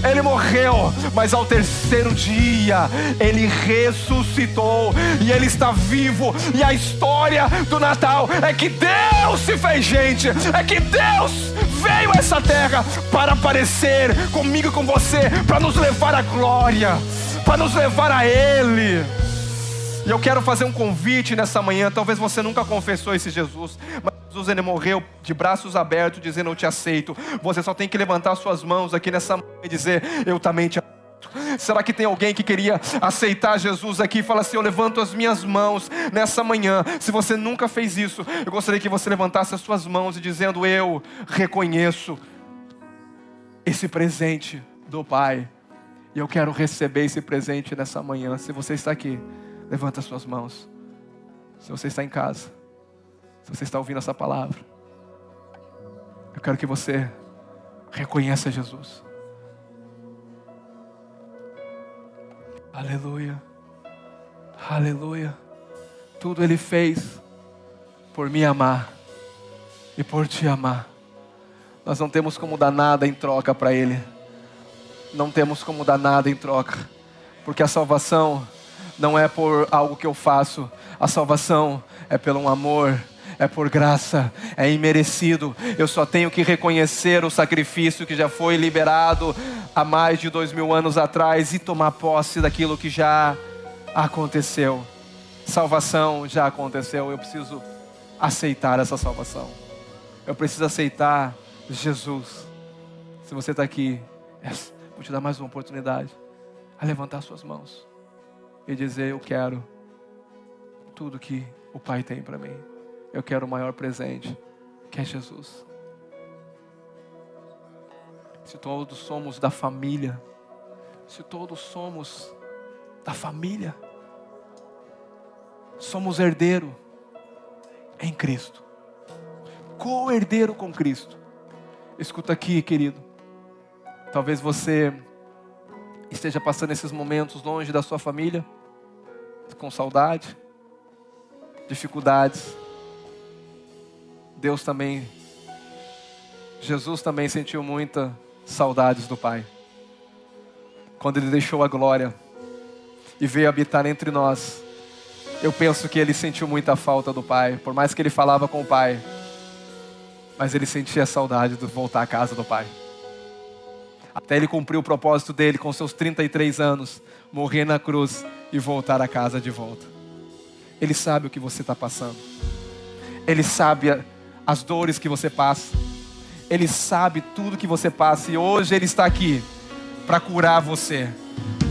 Ele morreu, mas ao terceiro dia Ele ressuscitou e Ele está vivo. E a história do Natal é que Deus se fez gente, é que Deus veio a essa terra para aparecer comigo e com você, para nos levar à glória, para nos levar a Ele. E eu quero fazer um convite nessa manhã. Talvez você nunca confessou esse Jesus, mas Jesus, Ele morreu de braços abertos, dizendo: eu te aceito. Você só tem que levantar suas mãos aqui nessa manhã e dizer: eu também te aceito. Será que tem alguém que queria aceitar Jesus aqui e fala assim: eu levanto as minhas mãos nessa manhã? Se você nunca fez isso, eu gostaria que você levantasse as suas mãos e dizendo: eu reconheço esse presente do Pai, e eu quero receber esse presente nessa manhã. Se você está aqui, levanta as suas mãos. Se você está em casa, se você está ouvindo essa palavra, eu quero que você reconheça Jesus. Aleluia, aleluia. Tudo Ele fez por me amar e por te amar. Nós não temos como dar nada em troca para Ele. Não temos como dar nada em troca, porque a salvação não é por algo que eu faço. A salvação é pelo um amor, é por graça, é imerecido. Eu só tenho que reconhecer o sacrifício que já foi liberado há mais de 2000 anos atrás e tomar posse daquilo que já aconteceu. Salvação já aconteceu. Eu preciso aceitar essa salvação. Eu preciso aceitar Jesus. Se você está aqui, vou te dar mais uma oportunidade a levantar suas mãos e dizer: eu quero tudo que o Pai tem para mim. Eu quero o maior presente, que é Jesus. Se todos somos da família, somos herdeiro em Cristo, co-herdeiro com Cristo. Escuta aqui, querido. Talvez você esteja passando esses momentos longe da sua família, com saudade, dificuldades. Jesus também sentiu muita saudades do Pai. Quando Ele deixou a glória e veio habitar entre nós, eu penso que Ele sentiu muita falta do Pai. Por mais que Ele falava com o Pai, mas Ele sentia saudade de voltar à casa do Pai. Até Ele cumprir o propósito dEle com seus 33 anos, morrer na cruz e voltar à casa de volta. Ele sabe o que você está passando. Ele sabe as dores que você passa. Ele sabe tudo que você passa. E hoje Ele está aqui para curar você,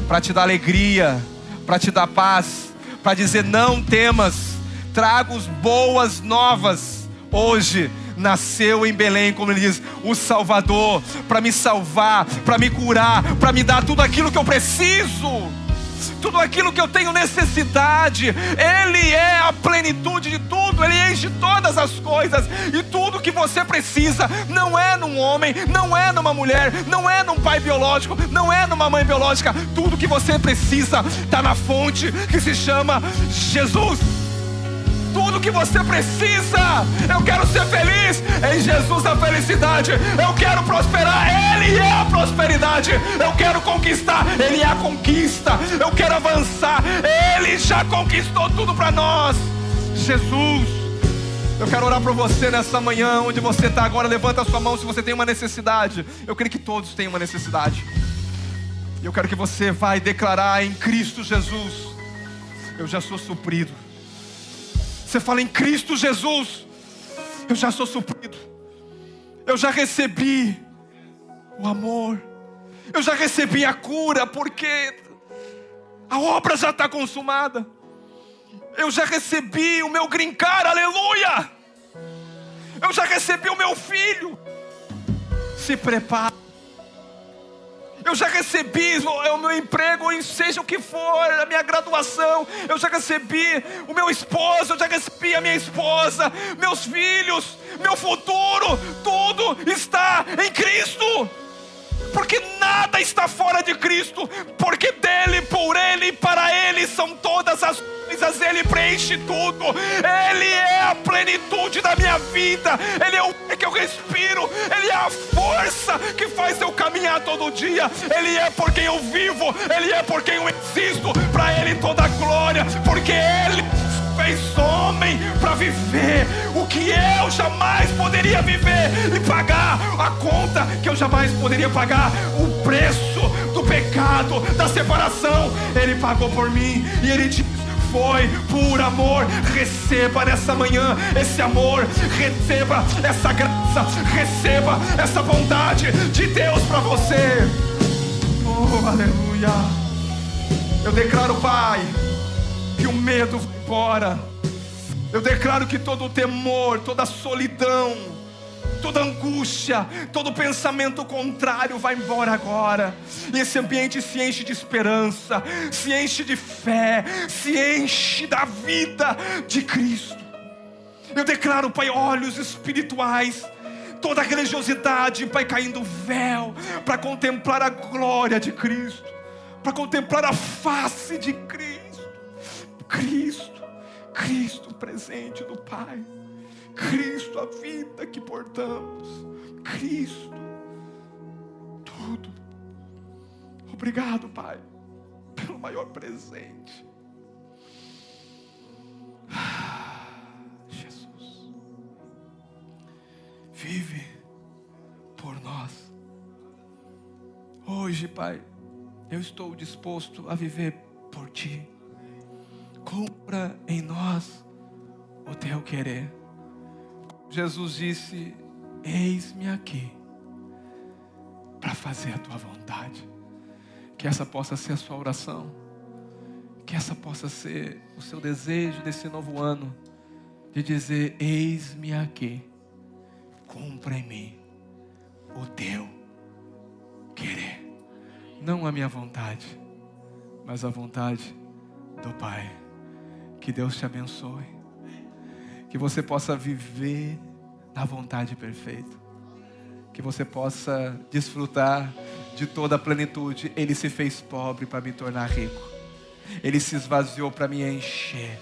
para te dar alegria, para te dar paz, para dizer: não temas, trago boas novas. Hoje nasceu em Belém, como Ele diz, o Salvador, para me salvar, para me curar, para me dar tudo aquilo que eu preciso, tudo aquilo que eu tenho necessidade. Ele é a plenitude de tudo, Ele enche todas as coisas. E tudo que você precisa não é num homem, não é numa mulher, não é num pai biológico, não é numa mãe biológica. Tudo que você precisa está na fonte que se chama Jesus. Tudo que você precisa. Eu quero ser feliz, em Jesus a felicidade. Eu quero prosperar, Ele é a prosperidade. Eu quero conquistar, Ele é a conquista. Eu quero avançar, Ele já conquistou tudo para nós. Jesus, eu quero orar por você nessa manhã, onde você está agora. Levanta a sua mão se você tem uma necessidade. Eu creio que todos têm uma necessidade. Eu quero que você vai declarar: em Cristo Jesus eu já sou suprido. Você fala: em Cristo Jesus eu já sou suprido. Eu já recebi o amor. Eu já recebi a cura, porque a obra já está consumada. Eu já recebi o meu green card, aleluia. Eu já recebi o meu filho. se prepara. Eu já recebi o meu emprego, seja o que for, a minha graduação. Eu já recebi o meu esposo, eu já recebi a minha esposa, meus filhos, meu futuro. Tudo está em Cristo. Porque nada está fora de Cristo. Porque dele, por ele e para ele são todas as coisas. Ele preenche tudo. Ele é a plenitude da minha vida. Ele é o que eu respiro. Ele é a força que faz eu caminhar todo dia. Ele é por quem eu vivo. Ele é por quem eu existo. Para ele toda a glória. Porque ele fez homem para viver o que eu jamais poderia viver e pagar a conta que eu jamais poderia pagar, o preço do pecado, da separação. Ele pagou por mim e ele diz: foi por amor. Receba nessa manhã esse amor, receba essa graça, receba essa bondade de Deus para você. Oh, aleluia. Eu declaro, Pai, que o medo vai embora. Eu declaro que todo o temor, toda a solidão, toda angústia, todo pensamento contrário vai embora agora. E esse ambiente se enche de esperança, se enche de fé, se enche da vida de Cristo. Eu declaro, Pai, olhos espirituais, toda a religiosidade, Pai, caindo véu, para contemplar a glória de Cristo, para contemplar a face de Cristo. Cristo presente do Pai, Cristo a vida que portamos, Cristo, tudo. Obrigado, Pai, pelo maior presente. Jesus, vive por nós. Hoje, Pai, eu estou disposto a viver por Ti. Cumpra em nós o Teu querer. Jesus disse: eis-me aqui para fazer a Tua vontade. Que essa possa ser a sua oração, que essa possa ser o seu desejo desse novo ano, de dizer: eis-me aqui, cumpra em mim o Teu querer. Não a minha vontade, mas a vontade do Pai. Que Deus te abençoe, que você possa viver na vontade perfeita, que você possa desfrutar de toda a plenitude. Ele se fez pobre para me tornar rico, Ele se esvaziou para me encher,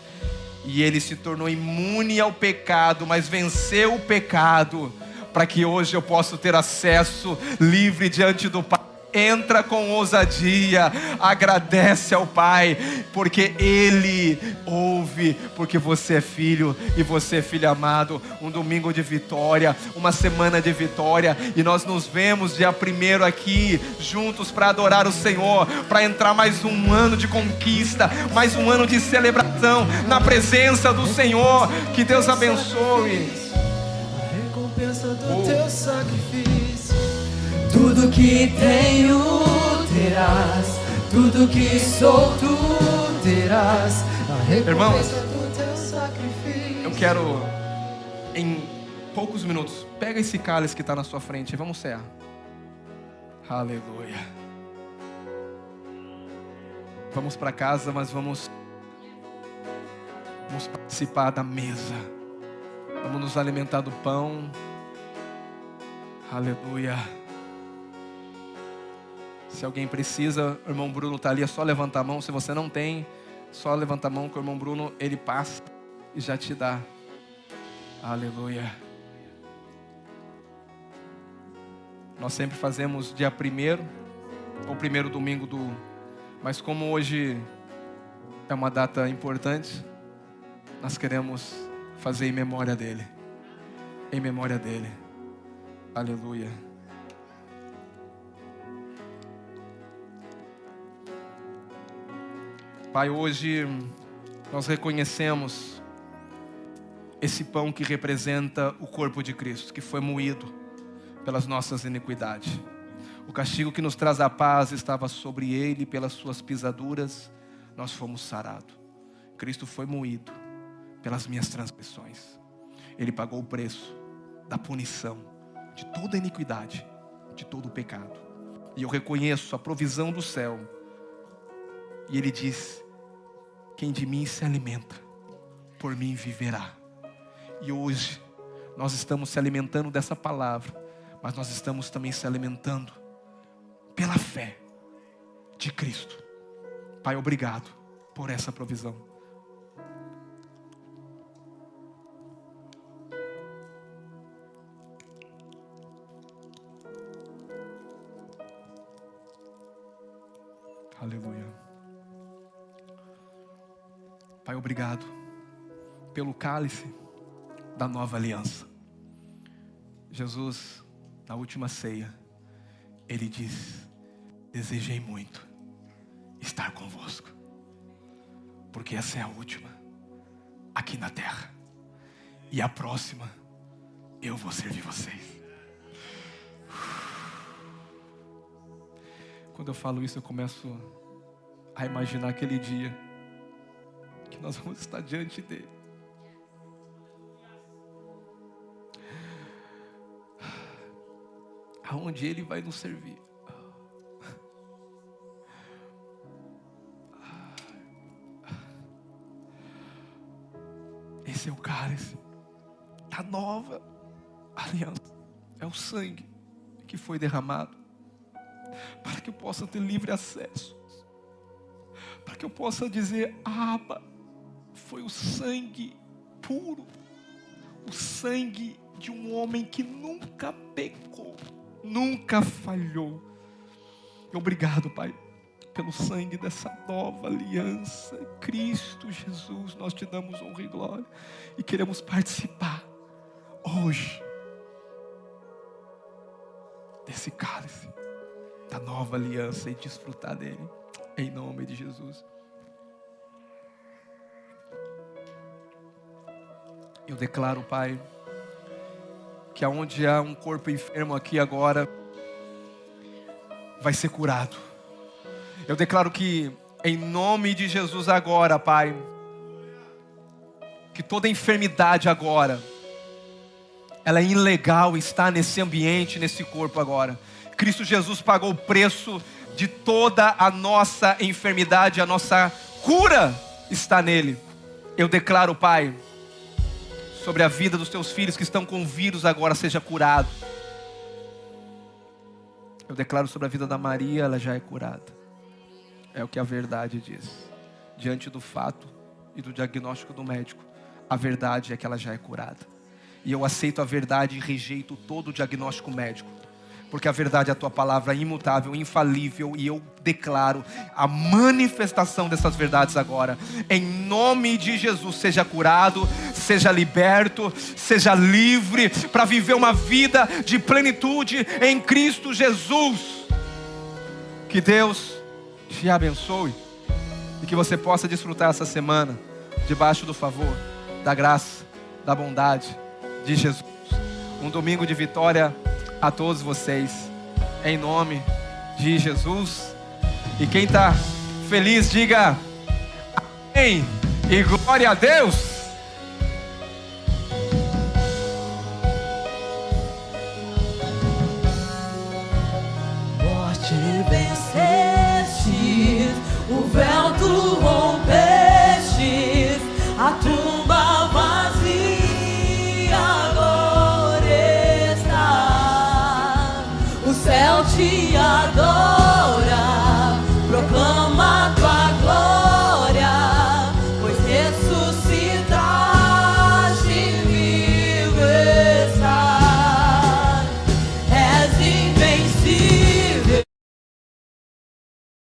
e Ele se tornou imune ao pecado, mas venceu o pecado, para que hoje eu possa ter acesso livre diante do Pai. Entra com ousadia, agradece ao Pai, porque Ele ouve, porque você é filho e você é filho amado. Um domingo de vitória, uma semana de vitória, e nós nos vemos dia 1º aqui, juntos para adorar o Senhor, para entrar mais um ano de conquista, mais um ano de celebração na presença do Senhor. Que Deus abençoe. A recompensa do teu sacrifício. Tudo que tenho terás, tudo que sou tu terás. A recompensa do teu sacrifício. Eu quero, em poucos minutos, pega esse cálice que está na sua frente e vamos cear. Aleluia. Vamos para casa, mas vamos participar da mesa. Vamos nos alimentar do pão. Aleluia. Se alguém precisa, o irmão Bruno está ali, é só levantar a mão. Se você não tem, só levanta a mão que o irmão Bruno, ele passa e já te dá. Aleluia. Nós sempre fazemos dia 1º, ou 1º domingo do... Mas como hoje é uma data importante, nós queremos fazer em memória dele. Em memória dele. Aleluia. Pai, hoje nós reconhecemos esse pão que representa o corpo de Cristo, que foi moído pelas nossas iniquidades. O castigo que nos traz a paz estava sobre ele, pelas suas pisaduras nós fomos sarados. Cristo foi moído pelas minhas transgressões. Ele pagou o preço da punição de toda iniquidade de todo o pecado. E eu reconheço a provisão do céu. E Ele diz: quem de mim se alimenta, por mim viverá. E hoje nós estamos se alimentando dessa palavra, mas nós estamos também se alimentando pela fé de Cristo. Pai, obrigado por essa provisão. Aleluia. Pai, obrigado pelo cálice da nova aliança. Jesus, na última ceia, Ele diz: desejei muito estar convosco, porque essa é a última aqui na terra, e a próxima eu vou servir vocês. Quando eu falo isso, eu começo a imaginar aquele dia que nós vamos estar diante dele. Aonde Ele vai nos servir. Esse é o cálice da nova aliança. É o sangue que foi derramado para que eu possa ter livre acesso, para que eu possa dizer: Abba, foi o sangue puro, o sangue de um homem que nunca pecou, nunca falhou. E obrigado, Pai, pelo sangue dessa nova aliança, Cristo Jesus. Nós te damos honra e glória e queremos participar hoje desse cálice da nova aliança e desfrutar dele, em nome de Jesus. Eu declaro, Pai, que aonde há um corpo enfermo aqui agora, vai ser curado. Eu declaro que, em nome de Jesus agora, Pai, que toda enfermidade agora, ela é ilegal estar nesse ambiente, nesse corpo agora. Cristo Jesus pagou o preço de toda a nossa enfermidade, a nossa cura está nele. Eu declaro, Pai, sobre a vida dos teus filhos que estão com vírus agora, seja curado. Eu declaro sobre a vida da Maria, ela já é curada. É o que a verdade diz. Diante do fato e do diagnóstico do médico, a verdade é que ela já é curada. E eu aceito a verdade e rejeito todo o diagnóstico médico, porque a verdade é a tua palavra imutável, infalível, e eu declaro a manifestação dessas verdades agora. Em nome de Jesus, seja curado, seja liberto, seja livre, para viver uma vida de plenitude em Cristo Jesus. Que Deus te abençoe e que você possa desfrutar essa semana debaixo do favor, da graça, da bondade de Jesus. Um domingo de vitória a todos vocês, em nome de Jesus. E quem está feliz, diga amém e glória a Deus. Morte venceste, o véu